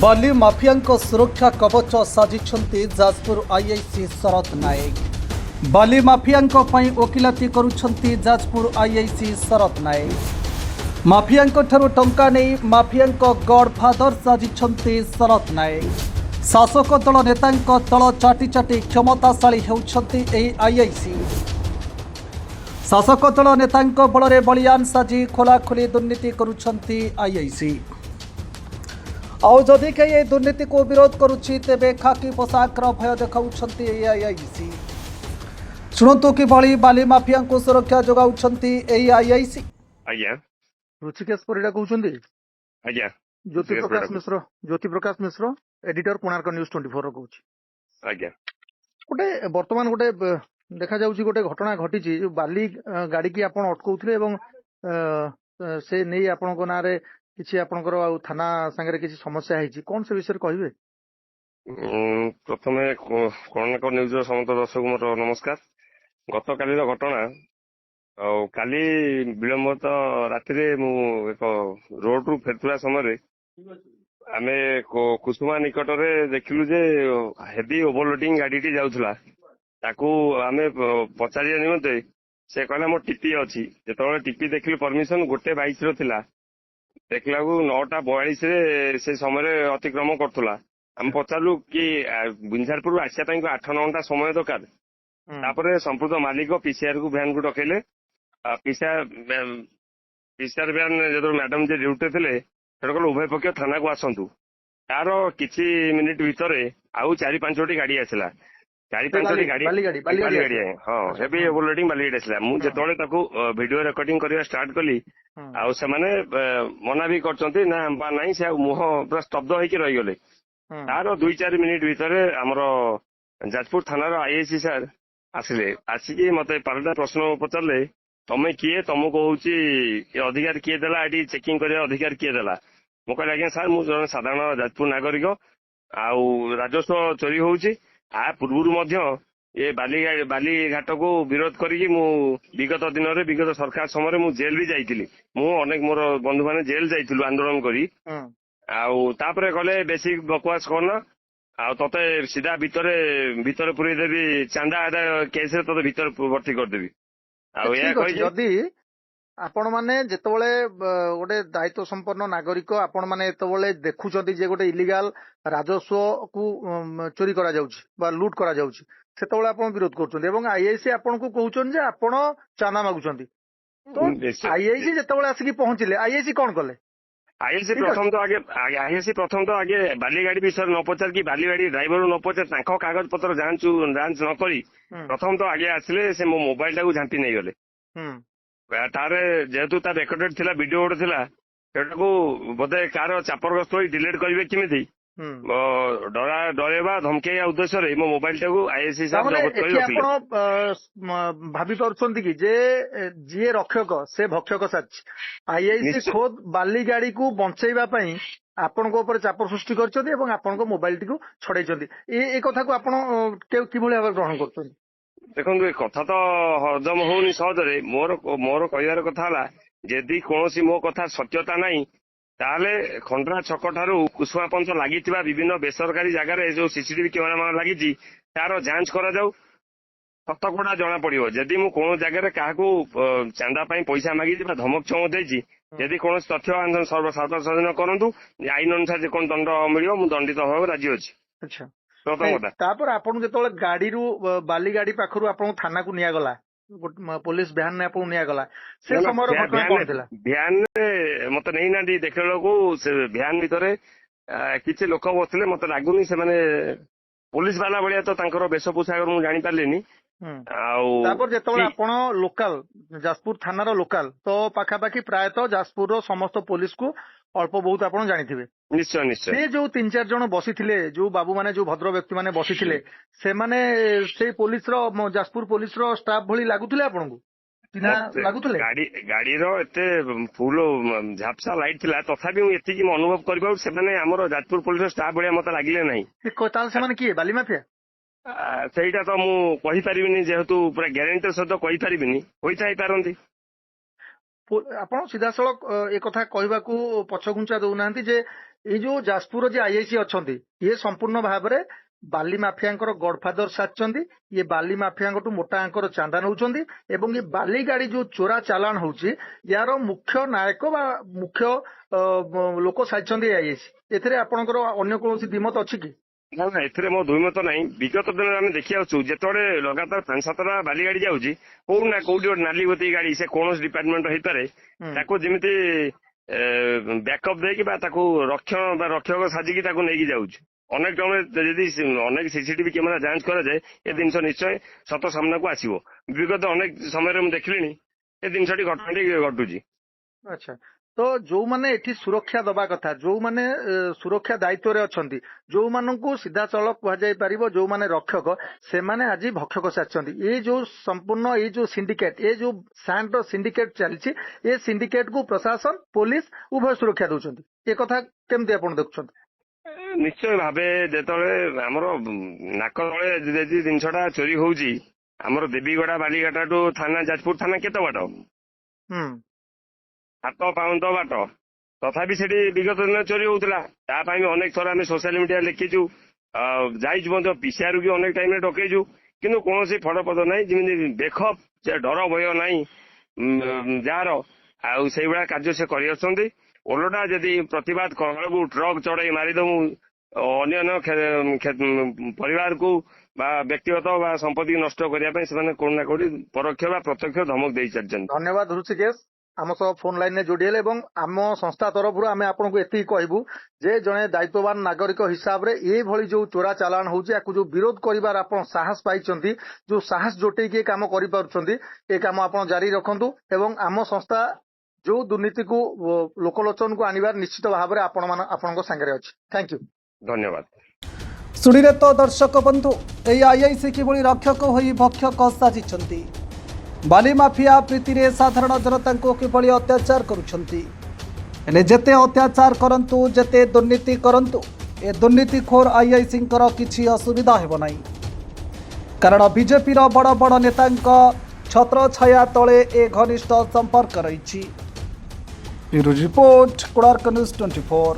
बाली mafia सुरक्षा कवच साजिछन्ति Jajpur IIC शरद नायक। बाली mafia वकिलाती करुछन्ति Jajpur IIC शरद नायक। Mafia टंका नहीं माफिया गडफादर साजिछन्ति शरद नायक। शासक दल नेता तल चाटी चाटी क्षमताशाली होउछन्ति एही आईआईसी। शासक दल नेता बल बलियान साजी खोलाखोली दुर्नीति करुछन्ति आईआईसी। आउ जदि कहीं दुर्नीति को विरोध करुच्ची तेबे खाकी पोशाकर भय देखाउछन्ति आईआईसी। शुणु कि बाली माफिया को सुरक्षा जोगाउछन्ति आईआईसी। आज्ञा ऋषिकेश परिडा कहउछन्ति। आज्ञा ज्योति प्रकाश मिश्र एडिटर कोणार्क न्यूज 24 कहउछि। आज्ञा गोटे वर्तमान गोटे देखा जाउछि गोटे घटना घटिछि जो बाली गाड़ी की आपण अटकाउथिले एवं से नै आपनको नारे किछि आपनकर थाना संगे किछि समस्या है कौन से विषय कहबे? प्रथमे कोणार्क न्यूज समस्त दर्शक मोर नमस्कार। गत काली घटना काली विलंबित राति मु एक रोड रु फेरुवा समय आमे कुसुमा निकट में देखिलु जे हेवी ओवरलोडिंग गाड़ी जाउथला। ताकू आमे पचारिया निमंते से कहला मो टीपी अछि। जेतबेले टीपी देखिलु परमिशन गोटे 22 रो थिला, देखला 9:42 से समय अतिक्रम करथुला। हम पचारलु कि बिंझारपुर आसिया 8-9 घंटा समय दरकार। तापरे संपूर्ण मालिक पीसीआर को भ्यान को डकेले। पीसीआर भ्यान जो मैडम जे ड्यूटी थे कहले उभय पक्ष थाना को आसतु। तार किछि मिनिट भितर आउ 4-5 गाड़ी आसला। 4-5 गाड़ी हाँ हेवी ओवरलोडिंग बाली गाड़ी आसला। मुझे वीडियो रिकॉर्डिंग करवा स्टार्ट कली आउ से मना भी करचंती ना नहीं से मुह पूरा स्तब्ध होइके रही गले। तार 2-4 मिनिट भितर हमर जाजपुर थानार आईआईसी सर आसिले। आसिकी मते पारदा प्रश्न पचारले तमे किए तुमको होउची अधिकार किए देला एटी चेकिंग करे अधिकार किए देला। मु कहले आज्ञा सर मु जन साधारण जाजपुर नागरिक आउ राजस्व चोरी होउची। आ पूर्व मध्य ये बाली घाट को विरोध करी मु विगत दिन में विगत सरकार समय मु जेल भी जाइतिली। मु अनेक मोर बंधु माने जेल जाइतिलु आंदोलन करी। आउ तापरे गले बेसी बकवास करना आउ तते सीधा भीतर पुरे देबी चांदा आदा केस रे तते भीतर भर्ती कर देबी। आउ या कहि जदि आपण माने जेतबेले गोटे दायित्व संपन्न नागरिक आपण माने एतबेले देखुचंती जे गोटे इलीगल राजस्व को चोरी करा जाउछि बा लूट करा जाउछि सेतबेले आपण विरोध करछन्ती एवं आईआईसी आपण को कहउछन जे आपण चांदा मागुछन्ती। तो आईआईसी जेतबेले आसिकी पहुंचिले आईआईसी कोन कले? आईआईसी प्रथम तो आगे बाली गाड़ी विषय न पचार कि बाली गाड़ी ड्राइवर न पचार तांको कागज पत्र जांच न करी प्रथम तो आगे आसिले से मो मोबाइल टाकू झांपी नहीं गले। तारे जेहेतु तार रेकर्डेड थिला वीडियो गोटे थिला सेटाकू बोधे कार चापरग्रस्त होई डिलीट करिवे किमिति डरेबा धमकेया उद्देश्य रे मो मोबाइल टाकू आईआईसी साहब जब्त करि रखिले। आपण भाबी पारुछन्ती कि जे जे रक्षक से भक्षक साच आईआईसी खोद बाली गाड़ी को बंचैबा पई आपनको ऊपर चाप सृष्टि करछन्ती एवं आपनको मोबाइल टी को छड़ैछन्ती। ए कथा को आपण किभଳି भाबे ग्रहण करछन्ती? देखो कथा तो हजम होनी सहजरे मोर कहबार कथा है जदि कौन मो कथा सत्यता नहीं ताले खंडरा छक ठारू कुसुमा पंच लगी विभिन्न बेसरकारी जगार जो सीसीटीवी कैमेरा लगी तार जांच करा जाऊ सत कड़ा जना पड़ो। जदि मु कौन जगह क्या चांदा पैसा मागी धमक चमक देती जदि कौन तथ्य सर्वसाधारण करूँ आईन अनुसार कौन दंड मिल दंडित होगा राजी अच्छी। अच्छा तापर आपन जेतले गाड़ी रू बाली गाड़ी पाखरु आपन थाना को निया गला पुलिस भ्यान ने आपन निया गला से समय घटना कोन थिला? भ्यान मते नै ना देखला को से भ्यान भितरे किछि लोक बसले मते लागुनी से माने पुलिस वाला बलिया तो तांकर बेश पोशाक मु जानि पारलेनी। तापर जेतले आपन लोकल जाजपुर थानार लोकल तो पाखापाखी प्राय तो जाजपुर समस्त पुलिस को अल्प बहुत आपन जानिथिबे। निश्चय निश्चय से जो 3-4 जन बसिथिले जो बाबू माने जो भद्र व्यक्ति माने बसिथिले से माने से पुलिस रो जाजपुर पुलिस रो स्टाफ भली लागुथिले आपनको चिन्हा लागुथिले? गाड़ी रो एते फुल झापसा लाइट थिला तथापि मु एति कि अनुभव करबा से माने हमर जाजपुर पुलिस स्टाफ बलिया मते लागिले नाही। ताल से माने की बाली माफिया सेटा तो मु कहि परिबिनी जेहेतु पूरा ग्यारंटी सहित कहि परिबिनी होई थाई पारंती। ଆପଣ ସିଧାସଳଖ ଏ କଥା କହିବାକୁ ପଛଘୁଞ୍ଚା ଦଉନାହାନ୍ତି ଯେ ये जो जाजपुर जे आईआईसी अच्छी ये संपूर्ण भाव में बाली माफिया गडफादर साजिशंती ये बाली माफिया मोटा आंकर चांदा नौचंती एवं ये बाली गाड़ी जो चोरा चालान होउची यार मुख्य नायक बा मुख्य लोक साजिशंती आईआईसी एथिरे आपनकर अन्य कोनोसी दिमत अछि कि ना ना एथिरे मो दुईमत नहीं विगत दिन आम देखी आसु जिते लगातार 5-7टा बाली गाड़ी जाऊँगी कौन ना कौटी गोटे नाली बती गाड़ी से कौन डिपार्टमेंट होईपारे ताको जेमिति बैकअप देकी बा ताको रक्षक साजिकी ताको नेकी जाउछ अनेक जदि अनेक सीसीटीवी कैमेरा जांच कराए ए जिन निश्चय सत सामना को आसो विगत अनेक समय देखिली ए जिनटी घटना घटुची। अच्छा तो जो माने एठी सुरक्षा दबा कथा जो माने सुरक्षा दायित्व रे अछंती जो माननकु सीधा चलक कह जाय परिबो जो माने रक्षक से माने आज भक्षक साचंती ये जो संपूर्ण ये जो सिंडिकेट ये जो सैंड सिंडिकेट चलछि ये सिंडिकेट को प्रशासन पुलिस उभय सुरक्षा दउछंती ए कथा केमते आपण देखछंती निश्चय भावे जेतले आमर नाक तले जदि जिनसटा चोरी होउची आमर देवीगड़ा बालीघाटा थाना जाजपुर थाना केते बाट हाथ पाउंड बाट तथापि सेठी विगत दिन चोरी होउतला तापाई अनेक थर आम सोशल मीडिया लिखिचु जाइछु पीसीआर भी अनेक टाइम डकैचु किंतु कौन फलप्रद नहीं जमी देख डर भय नहीं जार आई भाया कार्य से कर ओलटा जदि प्रतिवाद कला ट्रक चढ़ई मारिदमु अन्य परिवार को व्यक्तिगत संपत्ति नष्ट करने कौन ना कौटी परोक्ष प्रत्यक्ष धमक दे सारी। धन्यवाद ऋषिकेश आम सह फोन लाइन में जोड़ी हेले आम संस्था तरफ आम आपको एति कहबू जे जड़े दायित्ववान नागरिक हिसाब रे ये भली जो चोरा चालान होउची आकु जो विरोध करिवार आपण साहस पाइचंती जो साहस जोटे के काम करि पारुचंती ए काम आपण जारी रखंतु एवं आम संस्था जो दुर्नीति को लोकलोचन को आनिबार निश्चित भाव में आपण संगे अच्छी। थैंक यू धन्यवाद। शुणिले तो दर्शक बंधु ए आईआईसी किभली रक्षक होई भक्षक साजिछंती बाली माफिया प्रीति रे साधारण जनता को किभली अत्याचार करुछंती एने जेते अत्याचार करंतु जेते दुर्नीति करंतु ए दुर्नीतिखोर आईआईसी किछि असुविधा हेबो नाही कारण बीजेपी रो बड़ बड़ नेतांक छत्र छाया तले ए घनिष्ठ संपर्क रही। Bureau report Konark news 24।